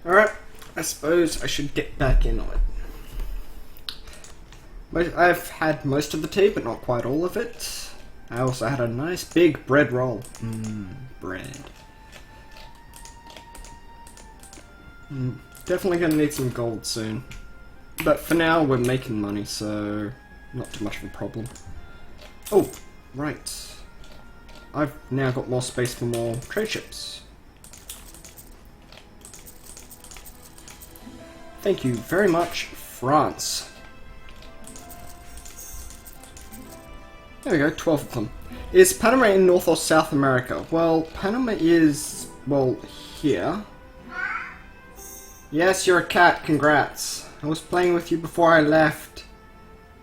Alright, I suppose I should get back in on it. I've had most of the tea, but not quite all of it. I also had a nice big bread roll. Bread. Definitely gonna need some gold soon. But for now, we're making money, so not too much of a problem. Oh, right. I've now got more space for more trade ships. Thank you very much, France. There we go, 12 of them. Is Panama in North or South America? Well, Panama is, well, here. Yes, you're a cat, congrats. I was playing with you before I left.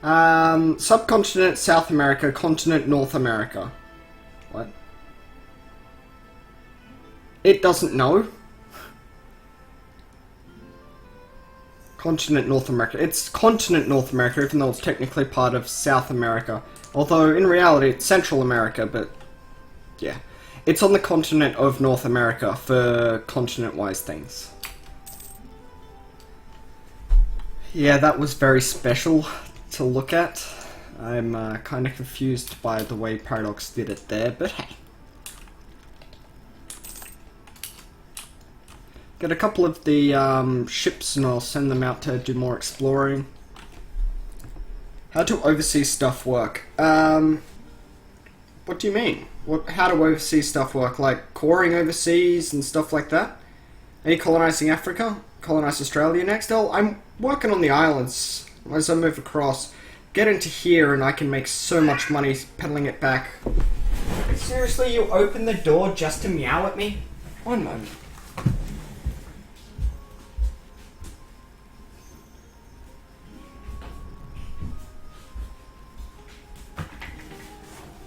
Subcontinent South America, continent North America. What? It doesn't know. Continent North America. It's continent North America, even though it's technically part of South America. Although, in reality, it's Central America, but yeah. It's on the continent of North America for continent-wise things. Yeah, that was very special to look at. I'm kind of confused by the way Paradox did it there, but hey. Get a couple of the ships and I'll send them out to do more exploring. How do overseas stuff work? What do you mean? How do overseas stuff work? Like coring overseas and stuff like that? Are you colonising Africa? Colonise Australia next? Oh, I'm working on the islands as I move across. Get into here and I can make so much money peddling it back. Seriously, you open the door just to meow at me? One moment.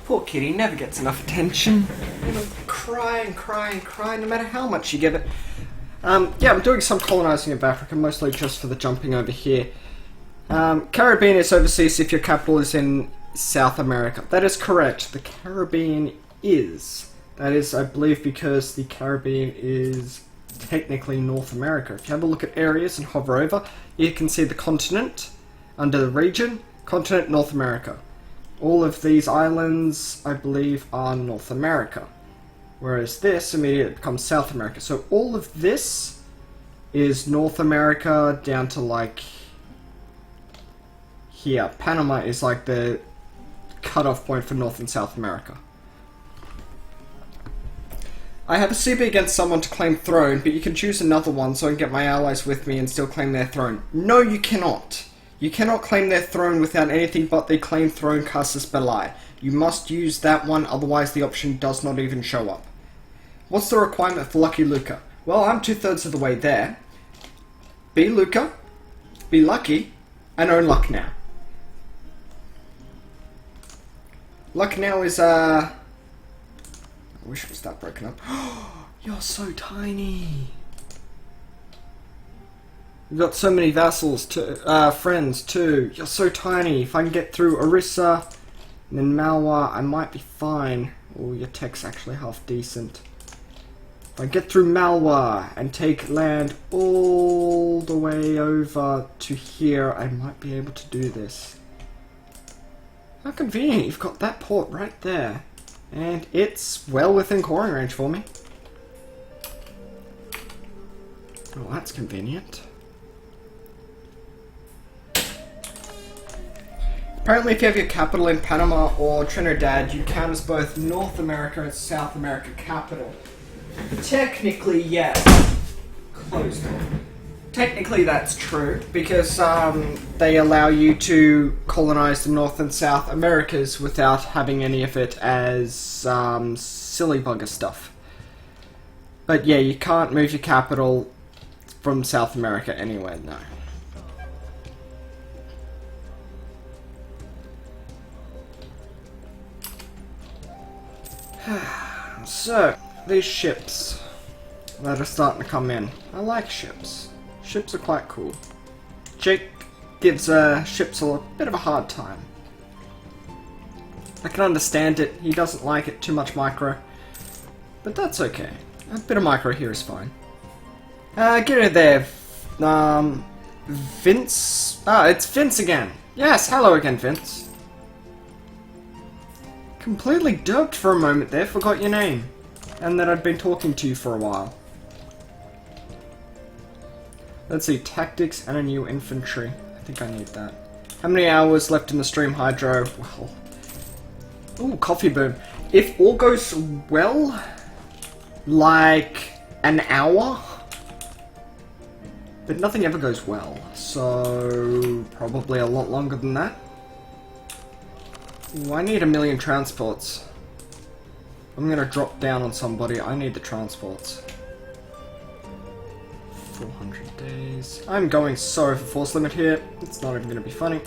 Poor kitty never gets enough attention. It'll cry and cry and cry no matter how much you give it. Yeah, I'm doing some colonising of Africa, mostly just for the jumping over here. Caribbean is overseas if your capital is in South America. That is correct. The Caribbean is. That is, I believe, because the Caribbean is technically North America. If you have a look at areas and hover over, you can see the continent under the region, continent North America. All of these islands, I believe, are North America. Whereas this immediately becomes South America. So all of this is North America down to like here. Panama is like the cutoff point for North and South America. I have a CB against someone to claim throne, but you can choose another one so I can get my allies with me and still claim their throne. No, you cannot. You cannot claim their throne without anything but the claim throne casus belli. You must use that one, otherwise the option does not even show up. What's the requirement for Lucky Lucca? Well, I'm 2/3 of the way there. Be Lucca, be lucky, and own luck now. Luck now is, I wish it was that broken up. You're so tiny. You've got so many vassals, too, friends, too. You're so tiny. If I can get through Orissa and then Malwa, I might be fine. Oh, your tech's actually half decent. If I get through Malwa and take land all the way over to here, I might be able to do this. How convenient, you've got that port right there. And it's well within coring range for me. Oh, that's convenient. Apparently if you have your capital in Panama or Trinidad, you count as both North America and South America capital. Technically, yes. Closed door. Technically that's true, because they allow you to colonize the North and South Americas without having any of it as silly bugger stuff. But yeah, you can't move your capital from South America anywhere, no. So, these ships that are starting to come in. I like ships. Ships are quite cool. Jake gives ships a bit of a hard time. I can understand it. He doesn't like it too much micro. But that's okay. A bit of micro here is fine. Get it there. Vince? Ah, it's Vince again. Yes, hello again, Vince. Completely derped for a moment there, forgot your name. And that I'd been talking to you for a while. Let's see, tactics and a new infantry. I think I need that. How many hours left in the stream, Hydro? Well... Ooh, coffee boom. If all goes well, like an hour? But nothing ever goes well, so probably a lot longer than that. Ooh, I need 1 million transports. I'm gonna drop down on somebody. I need the transports. 400 days. I'm going so over force limit here. It's not even gonna be funny.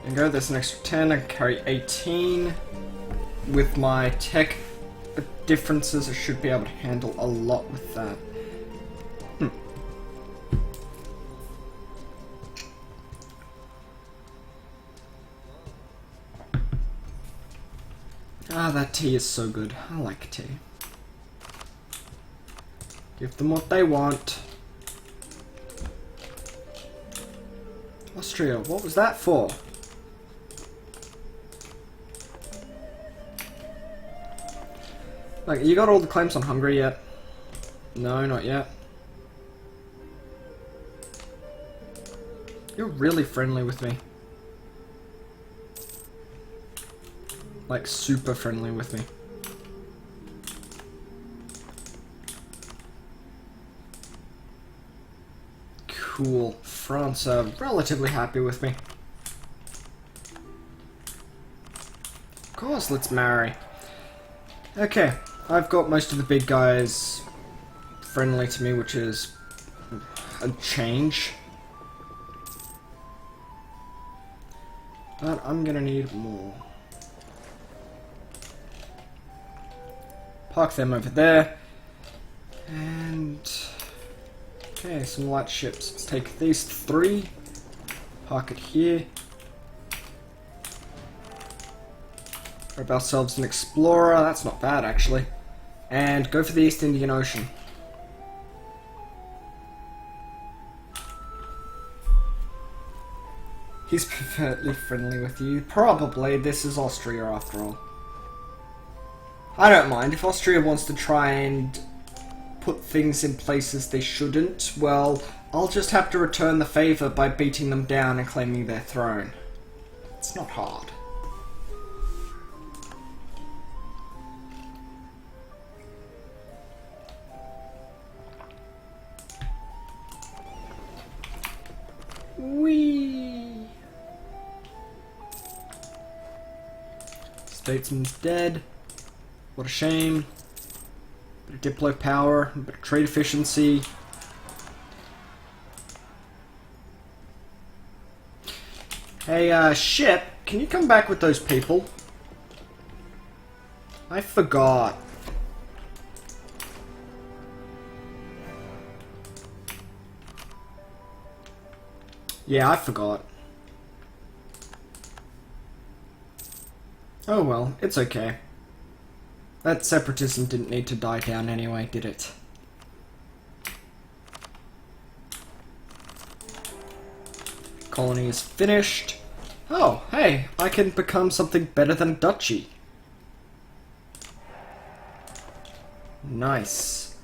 There you go, there's an extra 10. I can carry 18. With my tech differences, I should be able to handle a lot with that. Ah, that tea is so good. I like tea. Give them what they want. Austria, what was that for? Like, you got all the claims on Hungary yet? No, not yet. You're really friendly with me. Like, super friendly with me. Cool. France are relatively happy with me. Of course, let's marry. Okay, I've got most of the big guys friendly to me, which is a change. But I'm gonna need more. Park them over there. And... okay, some light ships. Let's take these 3. Park it here. Grab ourselves an explorer. That's not bad, actually. And go for the East Indian Ocean. He's perfectly friendly with you. Probably. This is Austria, after all. I don't mind. If Austria wants to try and put things in places they shouldn't, well, I'll just have to return the favour by beating them down and claiming their throne. It's not hard. Whee! Statesman's dead. What a shame. Bit of diplo power, a bit of trade efficiency. Hey, ship, can you come back with those people? I forgot. Yeah, I forgot. Oh well, it's okay. That separatism didn't need to die down anyway, did it? Colony is finished. Oh, hey, I can become something better than duchy. Nice.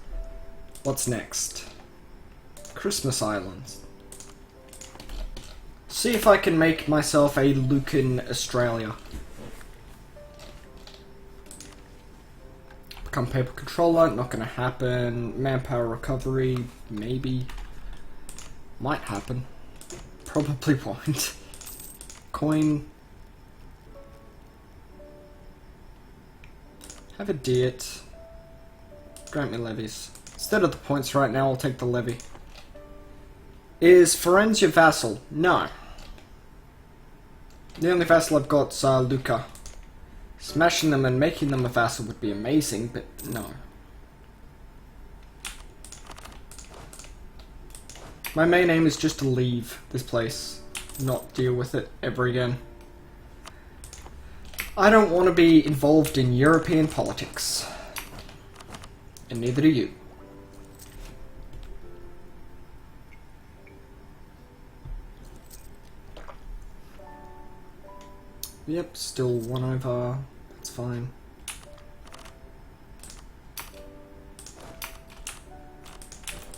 What's next? Christmas Islands. See if I can make myself a Luccan Australia. Become paper controller, not gonna happen. Manpower recovery, maybe. Might happen. Probably won't. Coin. Have a diet. Grant me levies. Instead of the points right now, I'll take the levy. Is Firenze your vassal? No. The only vassal I've got's Lucca. Smashing them and making them a vassal would be amazing, but no. My main aim is just to leave this place, not deal with it ever again. I don't want to be involved in European politics. And neither do you. Yep, still 1 over. That's fine.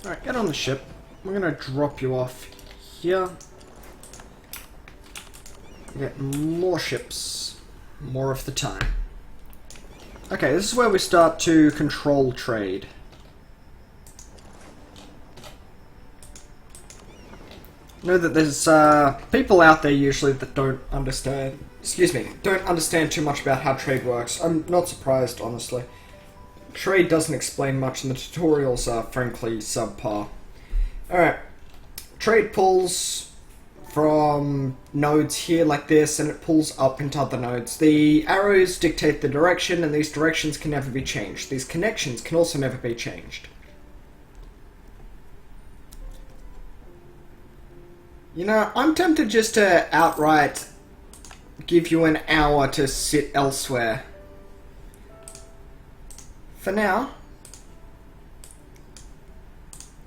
Alright, get on the ship. We're gonna drop you off here. Get more ships. More of the time. Okay, this is where we start to control trade. I know that there's people out there usually that don't understand too much about how trade works. I'm not surprised, honestly. Trade doesn't explain much and the tutorials are frankly subpar. Alright, trade pulls from nodes here like this and it pulls up into other nodes. The arrows dictate the direction and these directions can never be changed. These connections can also never be changed. You know, I'm tempted just to outright give you an hour to sit elsewhere. For now,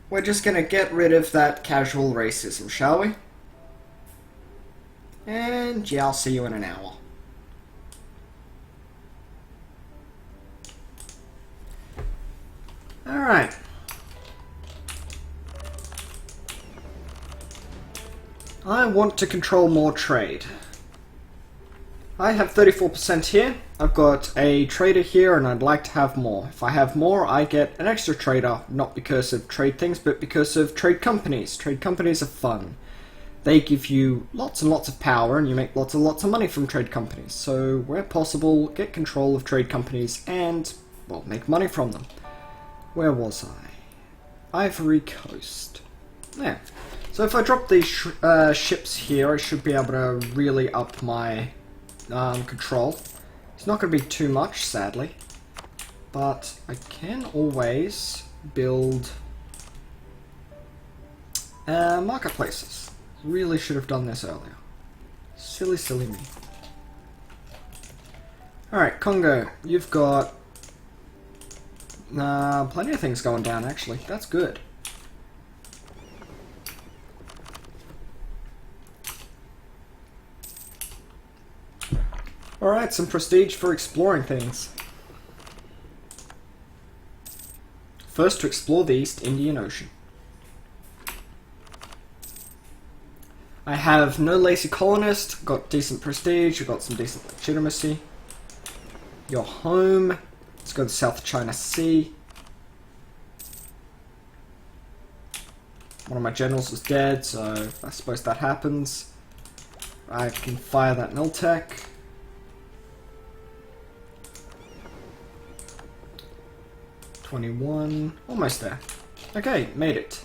we're just gonna get rid of that casual racism, shall we? And yeah, I'll see you in an hour. Alright. I want to control more trade. I have 34% here. I've got a trader here and I'd like to have more. If I have more, I get an extra trader, not because of trade things, but because of trade companies. Trade companies are fun. They give you lots and lots of power and you make lots and lots of money from trade companies. So, where possible, get control of trade companies and, well, make money from them. Where was I? Ivory Coast. There. So if I drop these ships here, I should be able to really up my control. It's not going to be too much, sadly. But I can always build marketplaces. Really should have done this earlier. Silly, silly me. Alright, Congo, you've got plenty of things going down, actually. That's good. Alright, some prestige for exploring things. First to explore the East Indian Ocean. I have no lazy colonist, got decent prestige, I've got some decent legitimacy. You're home. Let's go to the South China Sea. One of my generals is dead, so I suppose that happens. I can fire that Miltech. $21, almost there. Okay, made it.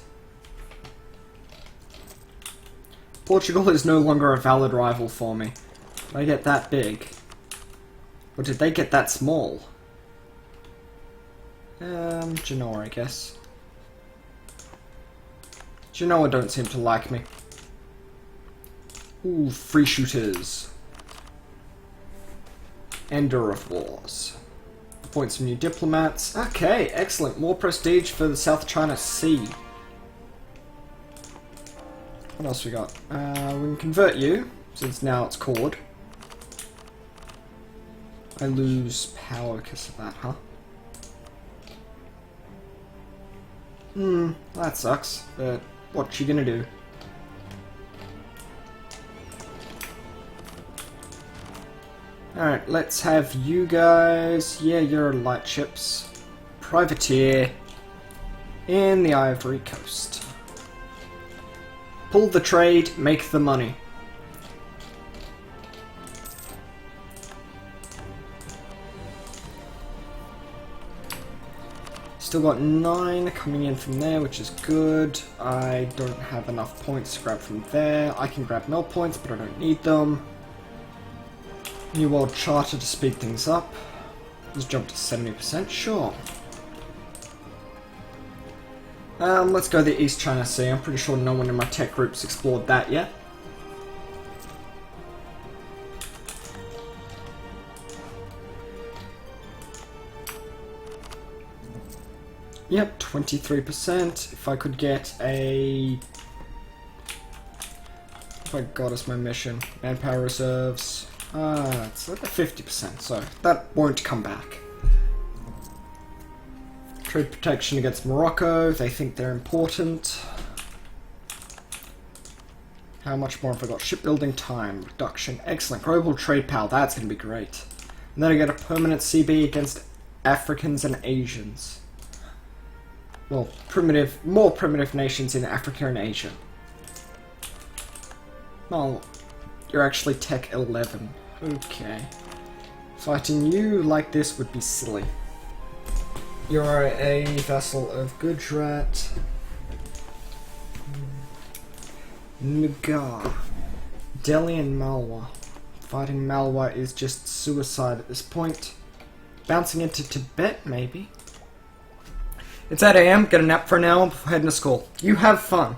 Portugal is no longer a valid rival for me. Did I get that big? Or did they get that small? Genoa, I guess. Genoa don't seem to like me. Ooh, free shooters. Ender of wars. Appoint some new diplomats. Okay, excellent. More prestige for the South China Sea. What else we got? We can convert you, since now it's cord. I lose power because of that, huh? That sucks, but what you gonna do? Alright, let's have you guys. Yeah, you're light ships. Privateer in the Ivory Coast. Pull the trade, make the money. Still got 9 coming in from there, which is good. I don't have enough points to grab from there. I can grab null points, but I don't need them. New World Charter to speed things up. Let's jump to 70%, sure. Let's go to the East China Sea. I'm pretty sure no one in my tech group's explored that yet. Yep, 23%. If I could get a... If I got as my mission. Manpower reserves. It's like a 50%, so that won't come back. Trade protection against Morocco. They think they're important. How much more have I got? Shipbuilding time. Reduction. Excellent. Global trade power. That's going to be great. And then I get a permanent CB against Africans and Asians. Well, more primitive nations in Africa and Asia. Well, you're actually Tech 11. Okay. Fighting you like this would be silly. You're a vassal of Gujarat. Lucca. Delhi and Malwa. Fighting Malwa is just suicide at this point. Bouncing into Tibet, maybe. It's 8 AM, get a nap for an hour before heading to school. You have fun.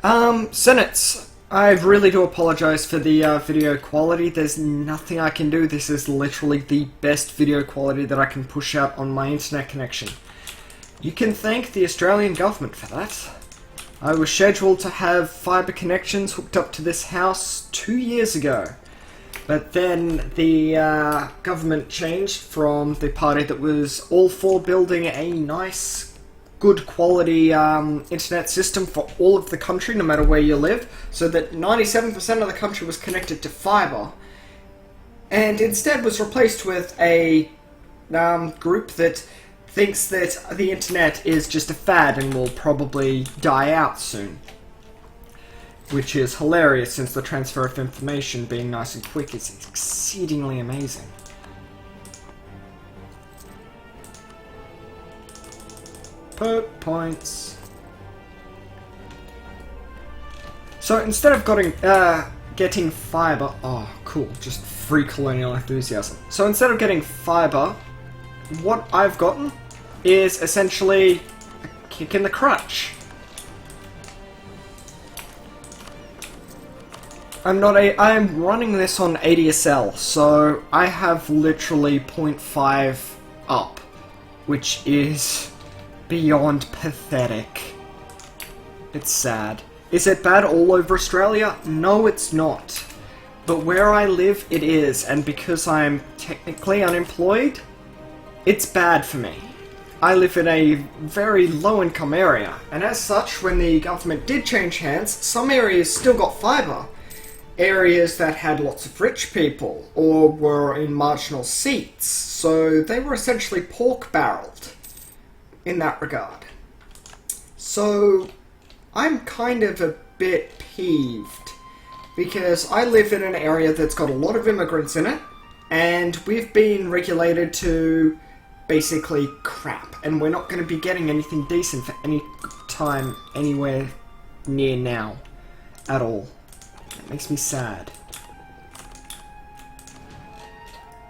Senates. I really do apologise for the video quality. There's nothing I can do. This is literally the best video quality that I can push out on my internet connection. You can thank the Australian government for that. I was scheduled to have fibre connections hooked up to this house 2 years ago. But then the government changed from the party that was all for building a nice, good quality internet system for all of the country, no matter where you live, so that 97% of the country was connected to fibre, and instead was replaced with a group that thinks that the internet is just a fad and will probably die out soon. Which is hilarious, since the transfer of information being nice and quick is exceedingly amazing. Perk points. So instead of getting fibre... Oh, cool. Just free colonial enthusiasm. So instead of getting fibre, what I've gotten is essentially a kick in the crutch. I'm running this on ADSL, so I have literally 0.5 up, which is beyond pathetic. It's sad. Is it bad all over Australia? No, it's not. But where I live, it is, and because I'm technically unemployed, it's bad for me. I live in a very low-income area, and as such, when the government did change hands, some areas still got fibre. Areas that had lots of rich people, or were in marginal seats, so they were essentially pork-barreled in that regard. So, I'm kind of a bit peeved, because I live in an area that's got a lot of immigrants in it, and we've been regulated to basically crap, and we're not going to be getting anything decent for any time anywhere near now at all. It makes me sad.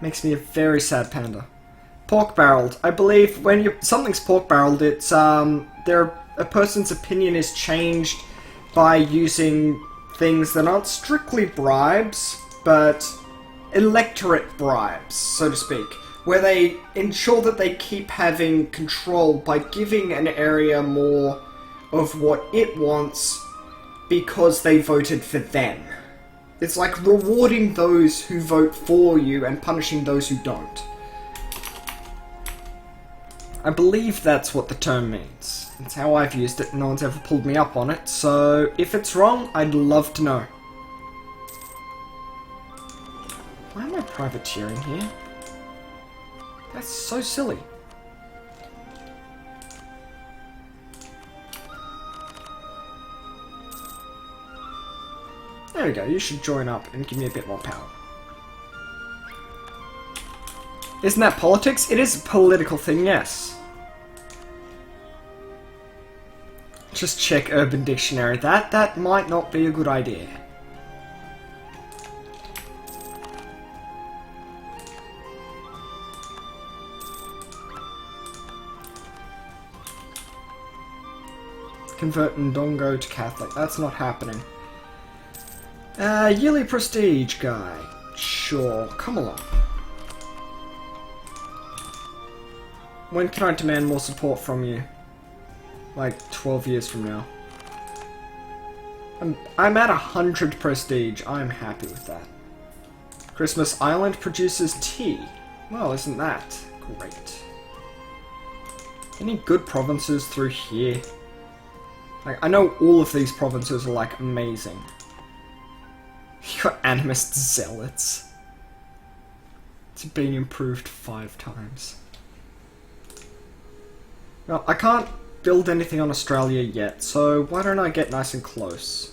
Makes me a very sad panda. Pork-barreled. I believe when something's pork-barreled, it's a person's opinion is changed by using things that aren't strictly bribes, but electorate bribes, so to speak, where they ensure that they keep having control by giving an area more of what it wants because they voted for them. It's like rewarding those who vote for you and punishing those who don't. I believe that's what the term means. It's how I've used it, and no one's ever pulled me up on it, so if it's wrong, I'd love to know. Why am I privateering here? That's so silly. There we go, you should join up and give me a bit more power. Isn't that politics? It is a political thing, yes. Just check Urban Dictionary. That might not be a good idea. Convert Ndongo to Catholic. That's not happening. Yearly prestige guy. Sure, come along. When can I demand more support from you? Like 12 years from now. I'm at 100 prestige. I'm happy with that. Christmas Island produces tea. Well, isn't that great? Any good provinces through here? Like, I know all of these provinces are, like, amazing. You got animist zealots. It's been improved 5 times. Well, I can't build anything on Australia yet, so why don't I get nice and close?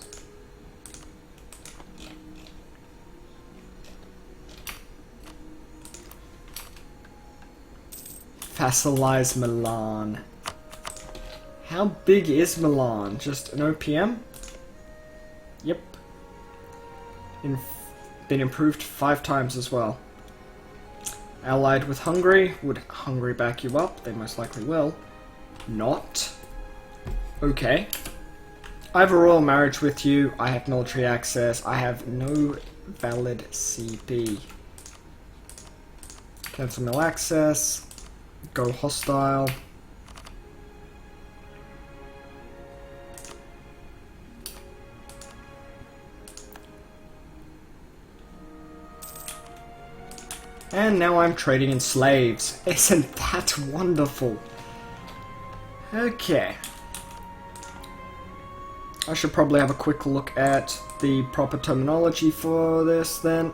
Vassalize Milan. How big is Milan? Just an OPM? Yep. Been improved 5 times as well. Allied with Hungary. Would Hungary back you up? They most likely will. Not. Okay. I have a royal marriage with you. I have military access. I have no valid CB. Cancel mill access. Go hostile. And now I'm trading in slaves. Isn't that wonderful? Okay. I should probably have a quick look at the proper terminology for this then.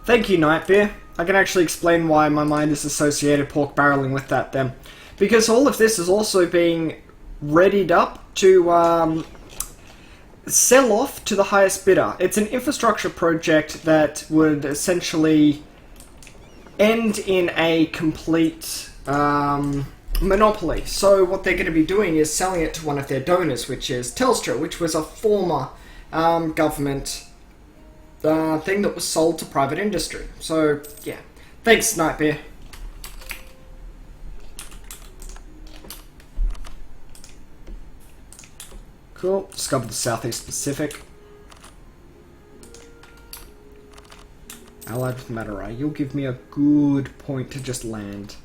Thank you, Nightbeer. I can actually explain why my mind is associated pork barreling with that then. Because all of this is also being readied up to sell off to the highest bidder. It's an infrastructure project that would essentially end in a complete monopoly. So what they're going to be doing is selling it to one of their donors, which is Telstra, which was a former government thing that was sold to private industry. So, yeah. Thanks, Nightbeer. Cool. Discovered the Southeast Pacific. Allied with Madurai. You'll give me a good point to just land.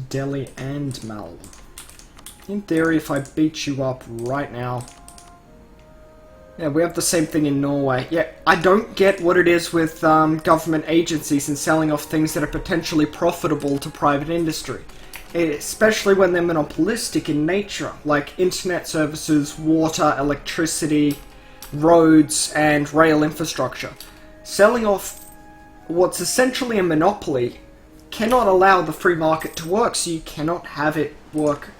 Delhi and Malwa. In theory, if I beat you up right now... Yeah, we have the same thing in Norway. Yeah, I don't get what it is with government agencies and selling off things that are potentially profitable to private industry. Especially when they're monopolistic in nature, like internet services, water, electricity, roads, and rail infrastructure. Selling off what's essentially a monopoly cannot allow the free market to work, so you cannot have it work.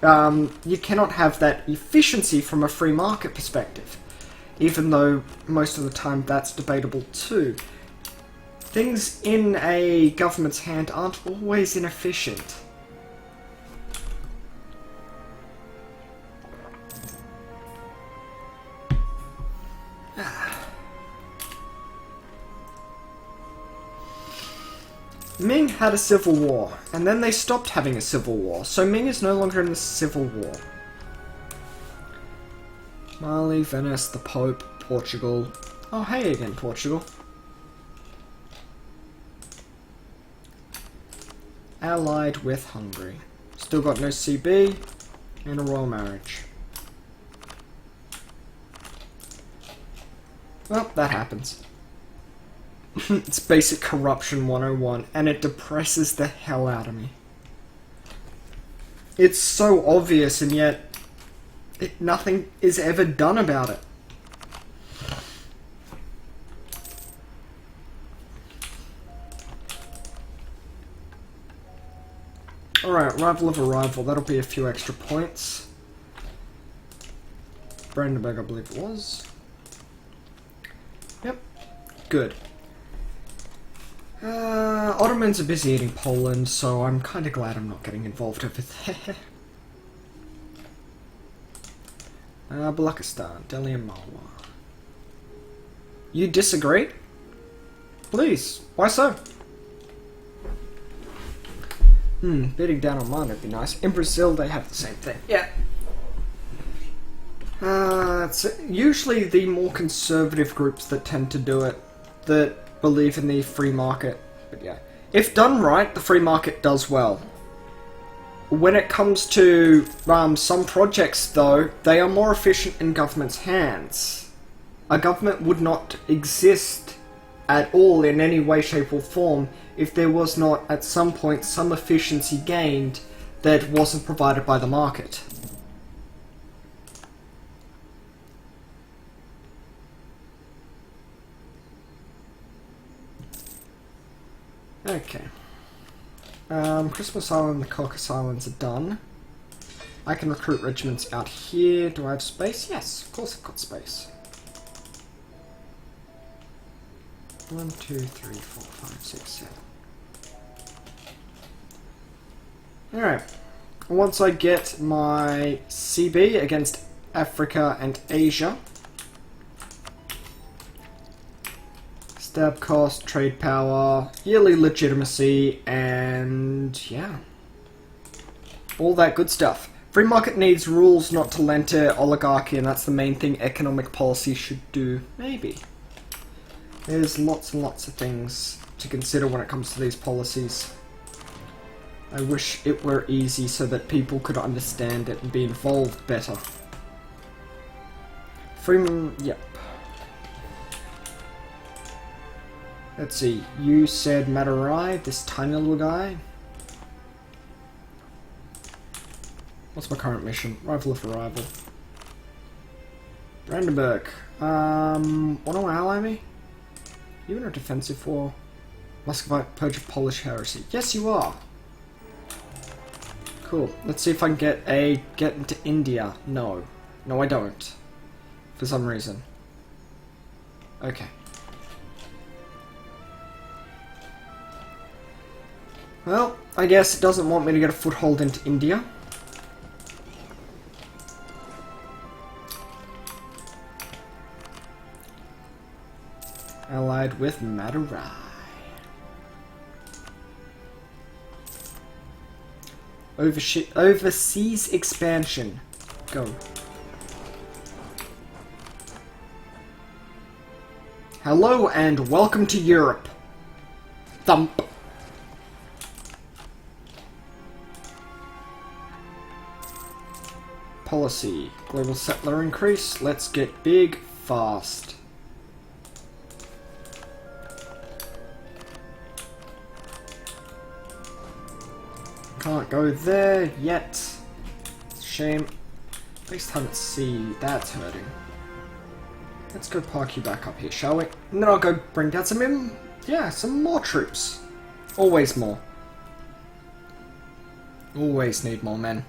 You cannot have that efficiency from a free market perspective. Even though most of the time that's debatable too. Things in a government's hand aren't always inefficient. Ming had a civil war, and then they stopped having a civil war, so Ming is no longer in the civil war. Mali, Venice, the Pope, Portugal. Oh, hey again, Portugal. Allied with Hungary. Still got no CB, and a royal marriage. Well, that happens. It's basic corruption 101, and it depresses the hell out of me. It's so obvious, and yet nothing is ever done about it. Alright, rival of a rival, that'll be a few extra points. Brandenburg, I believe it was. Yep, good. Ottomans are busy eating Poland, so I'm kind of glad I'm not getting involved over there. Balakistan, Delhi and Malwa. You disagree? Please, why so? Bidding down on mine would be nice. In Brazil, they have the same thing. Yeah. It's usually the more conservative groups that tend to do it, that believe in the free market. But yeah, if done right, the free market does well. When it comes to some projects, though, they are more efficient in government's hands. A government would not exist at all in any way, shape or form if there was not at some point some efficiency gained that wasn't provided by the market. Okay. Christmas Island and the Caucasus Islands are done. I can recruit regiments out here. Do I have space? Yes, of course I've got space. 1, 2, 3, 4, 5, 6, 7. Alright. Once I get my CB against Africa and Asia, stab cost, trade power, yearly legitimacy, and yeah. All that good stuff. Free market needs rules not to lend to oligarchy, and that's the main thing economic policy should do. Maybe. There's lots and lots of things to consider when it comes to these policies. I wish it were easy so that people could understand it and be involved better. Yep. Let's see, you said Madurai, this tiny little guy. What's my current mission? Rival of Arrival. Brandenburg. Want to ally me? You in a defensive war? Muscovite purge of Polish heresy. Yes, you are. Cool. Let's see if I can get into India. No. No, I don't. For some reason. Okay. Well, I guess it doesn't want me to get a foothold into India. Allied with Madurai. Overseas expansion. Go. Hello and welcome to Europe. Thump. Policy. Global settler increase. Let's get big fast. Can't go there yet. Shame. Base time at sea. That's hurting. Let's go park you back up here, shall we? And then I'll go bring down some more troops. Always more. Always need more men.